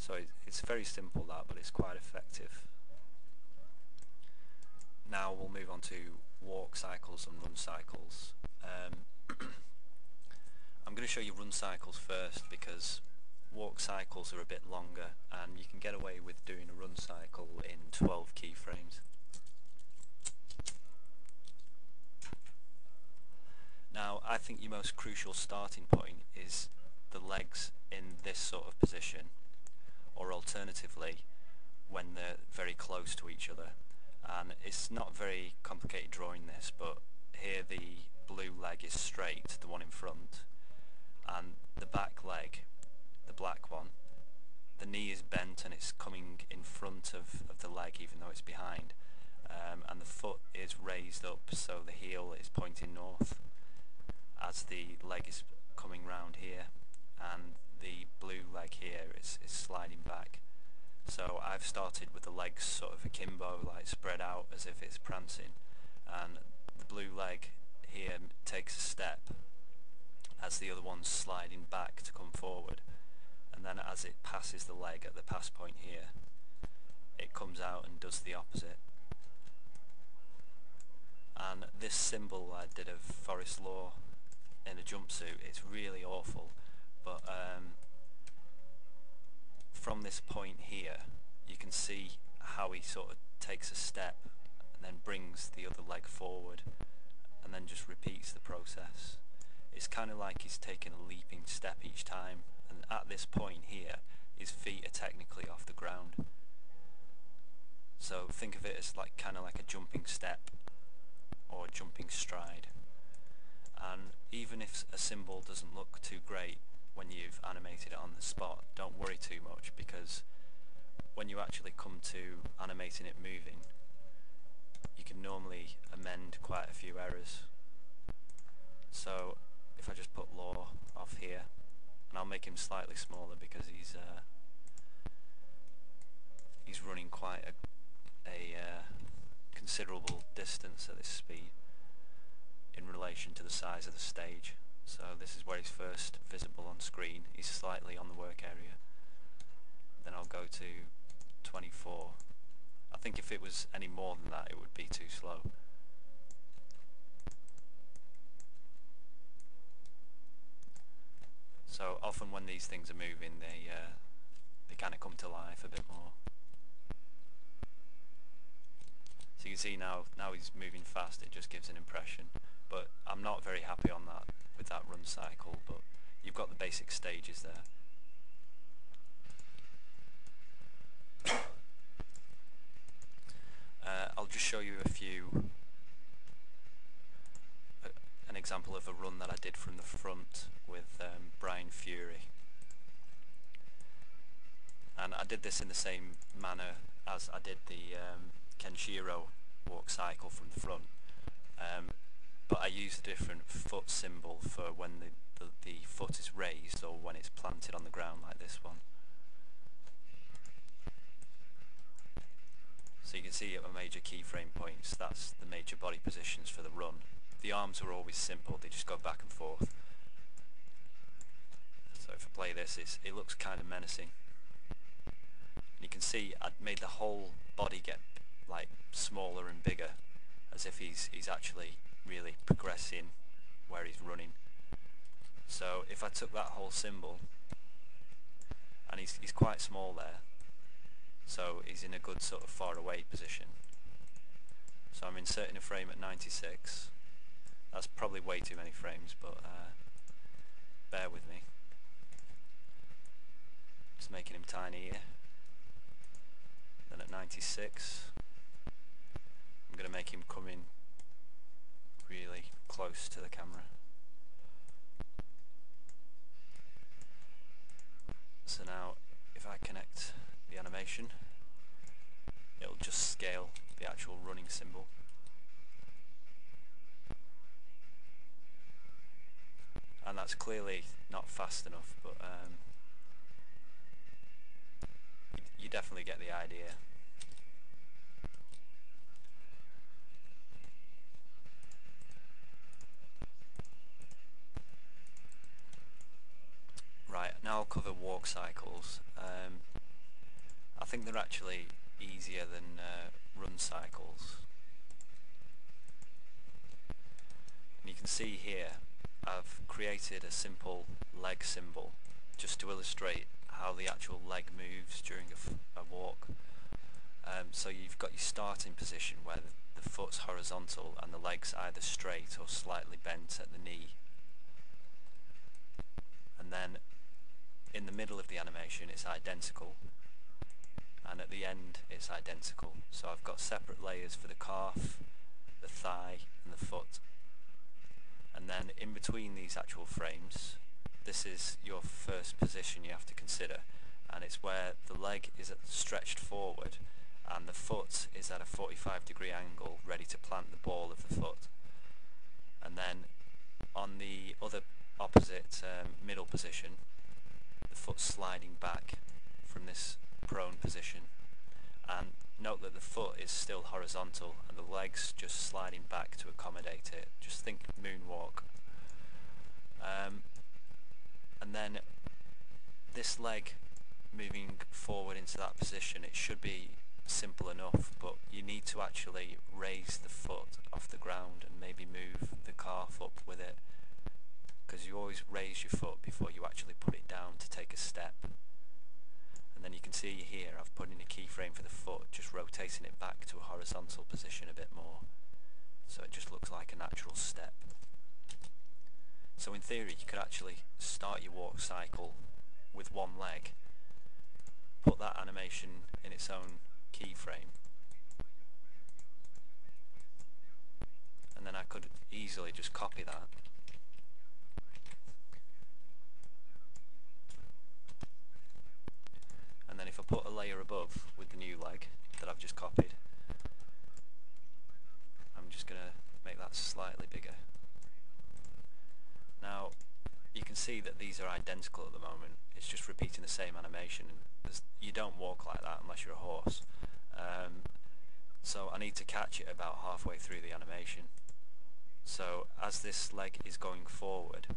So it's very simple that, but it's quite effective. Now we'll move on to walk cycles and run cycles. I'm going to show you run cycles first because walk cycles are a bit longer and you can get away with doing a run cycle in 12 keyframes. Now I think your most crucial starting point is the legs in this sort of position, or alternatively when they're very close to each other. And it's not very complicated drawing this, but here the blue leg is straight, the one in front, and the back leg, the black one, the knee is bent and it's coming in front of the leg even though it's behind, and the foot is raised up so the heel is pointing north as the leg is coming round here, and the blue leg here is sliding back. So I've started with the legs sort of akimbo, like spread out as if it's prancing, and the blue leg here takes a step as the other one's sliding back to come forward, and then as it passes the leg at the pass point here, it comes out and does the opposite. And this symbol I did of Forest Law in a jumpsuit, it's really awful, but from this point here you can see how he sort of takes a step and then brings the other leg forward and then just repeats the process. It's kind of like he's taking a leaping step each time, and at this point here his feet are technically off the ground. So think of it as like kind of like a jumping step or a jumping stride. And even if a symbol doesn't look too great when you've animated it on the spot, don't worry too much, because when you actually come to animating it moving, you can normally amend quite a few errors. So if I just put Law off here, and I'll make him slightly smaller because he's running quite a considerable distance at this speed in relation to the size of the stage. So this is where he's first visible on screen. He's slightly on the work area. Then I'll go to 24. I think if it was any more than that it would be too slow. So often when these things are moving, they kind of come to life a bit more. So you can see now he's moving fast, it just gives an impression. But I'm not very happy on that with that run cycle, but you've got the basic stages there. I'll just show you an example of a run that I did from the front with Brian Fury. And I did this in the same manner as I did the Kenshiro walk cycle from the front. But I used a different foot symbol for when the foot is raised or when it's planted on the ground like this one. So you can see at my major keyframe points, that's the major body positions for the run. The arms are always simple, they just go back and forth. So if I play this, it looks kind of menacing. And you can see I'd made the whole body get like smaller and bigger, as if he's actually really progressing where he's running. So if I took that whole symbol, and he's quite small there, so he's in a good sort of far away position. So I'm inserting a frame at 96. That's probably way too many frames, but bear with me. Just making him tiny here. Then at 96, I'm going to make him come in really close to the camera. So now if I connect the animation, it'll just scale the actual running symbol. And that's clearly not fast enough, but you definitely get the idea. Right, now I'll cover walk cycles. think they're actually easier than run cycles. And you can see here I've created a simple leg symbol just to illustrate how the actual leg moves during a walk. So you've got your starting position where the foot's horizontal and the leg's either straight or slightly bent at the knee. And then in the middle of the animation it's identical, and at the end it's identical. So I've got separate layers for the calf, the thigh and the foot. And then in between these actual frames, this is your first position you have to consider, and it's where the leg is stretched forward and the foot is at a 45-degree angle ready to plant the ball of the foot. And then on the other opposite middle position, the foot sliding back from this prone position. And note that the foot is still horizontal and the leg's just sliding back to accommodate it. Just think moonwalk. And then this leg moving forward into that position, it should be simple enough, but you need to actually raise the foot off the ground and maybe move the calf up with it, because you always raise your foot before you actually put it down to take a step. And then you can see here I've put in a keyframe for the foot, just rotating it back to a horizontal position a bit more, so it just looks like a natural step. So in theory you could actually start your walk cycle with one leg, put that animation in its own keyframe, and then I could easily just copy that and then if I put a layer above with the new leg that I've just copied, I'm just going to make that slightly bigger. Now you can see that these are identical at the moment. It's just repeating the same animation. You don't walk like that unless you're a horse. So I need to catch it about halfway through the animation. So as this leg is going forward,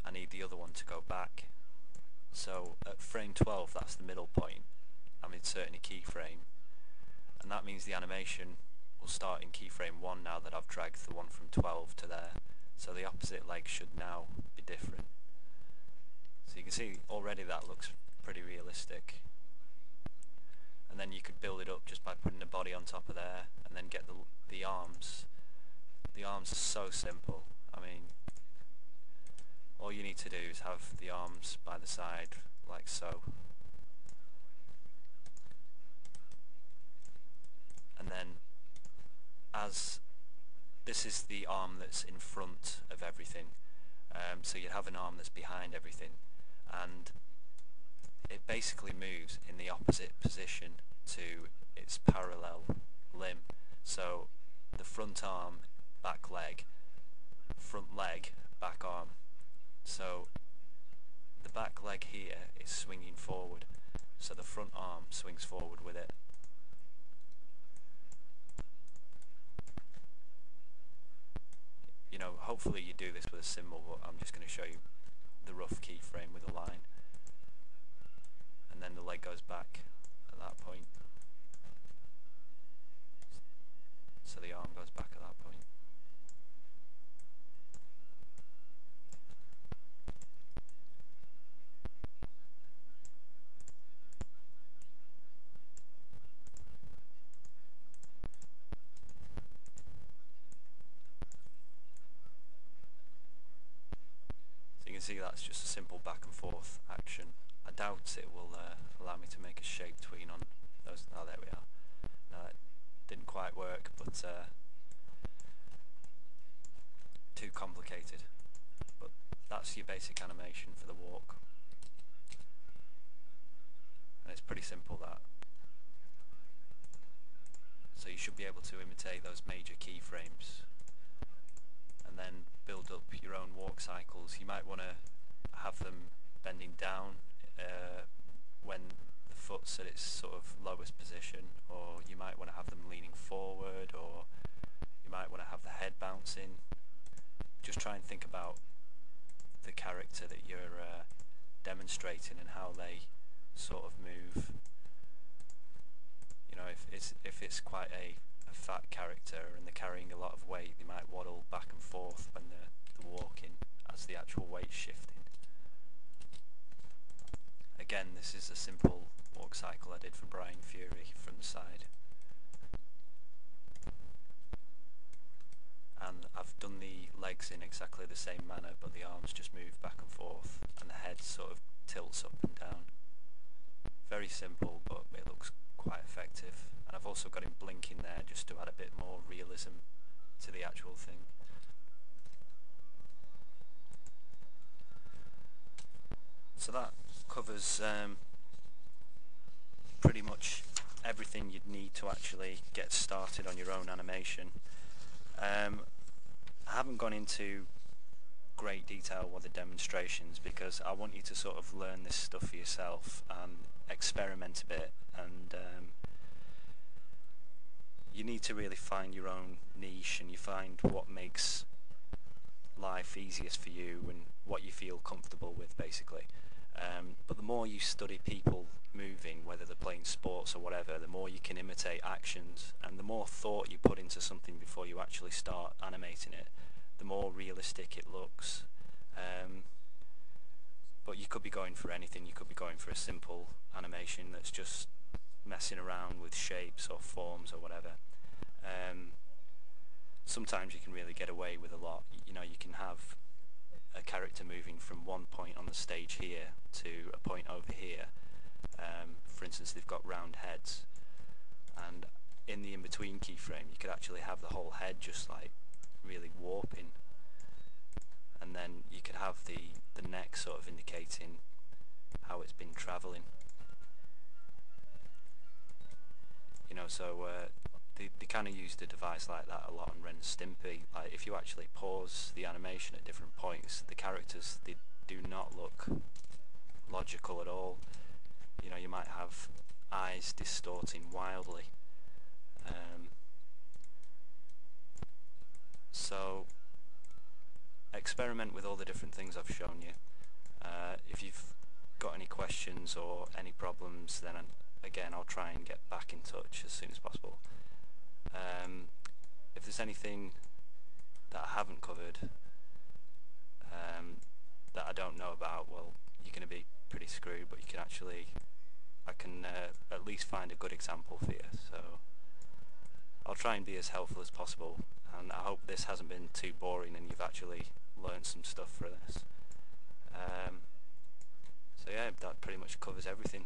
I need the other one to go back. So at frame 12, that's the middle point, I'm inserting a keyframe, and that means the animation will start in keyframe 1 now that I've dragged the one from 12 to there. So the opposite leg should now be different. So you can see already that looks pretty realistic. And then you could build it up just by putting the body on top of there, and then get the arms. The arms are so simple. I mean, all you need to do is have the arms by the side, like so. And then, as this is the arm that's in front of everything, so you'd have an arm that's behind everything, and it basically moves in the opposite position to its parallel limb. So the front arm, back leg, front leg, back arm. So the back leg here is swinging forward, so the front arm swings forward with it. You know, hopefully you do this with a symbol, but I'm just going to show you the rough keyframe with a line. And then the leg goes back at that point. So the arm goes back at that point. So you can see that's just a simple back and forth action. I doubt it will allow me to make a shape tween on those. Oh, there we are. No, it didn't quite work, but too complicated. But that's your basic animation for the walk, and it's pretty simple, that. So you should be able to imitate those major keyframes and then build up your own walk cycles. You might want to have them bending down when the foot's at its sort of lowest position, or you might want to have them leaning forward, or you might want to have the head bouncing. Just try and think about the character that you're demonstrating and how they sort of move. You know, if it's quite a fat character and they're carrying a lot of weight, they might waddle back and forth when they're walking as the actual weight's shifting. Again, this is a simple walk cycle I did for Brian Fury from the side. And I've done the legs in exactly the same manner, but the arms just move back and forth and the head sort of tilts up and down. Very simple, but it looks quite effective. And I've also got him blinking there just to add a bit more realism to the actual thing. So that covers pretty much everything you'd need to actually get started on your own animation. I haven't gone into great detail with the demonstrations because I want you to sort of learn this stuff for yourself and experiment a bit, and you need to really find your own niche and you find what makes life easiest for you and what you feel comfortable with, basically. But the more you study people moving, whether they're playing sports or whatever, the more you can imitate actions, and the more thought you put into something before you actually start animating it, the more realistic it looks. But you could be going for anything. You could be going for a simple animation that's just messing around with shapes or forms or whatever. Sometimes you can really get away with a lot. You know, you can have a character moving from one point on the stage here to a point over here. For instance, they've got round heads, and in the in-between keyframe you could actually have the whole head just like really warping, and then you could have the neck sort of indicating how it's been travelling. You know, so they kind of use the device like that a lot on Ren and Stimpy. Like, if you actually pause the animation at different points, the characters, they do not look logical at all. You know, you might have eyes distorting wildly. So experiment with all the different things I've shown you. If you've got any questions or any problems, then again I'll try and get back in touch as soon as possible. If there's anything that I haven't covered that I don't know about, well, you're going to be pretty screwed, but you can actually, I can at least find a good example for you. So I'll try and be as helpful as possible, and I hope this hasn't been too boring and you've actually learned some stuff for this. So yeah, that pretty much covers everything.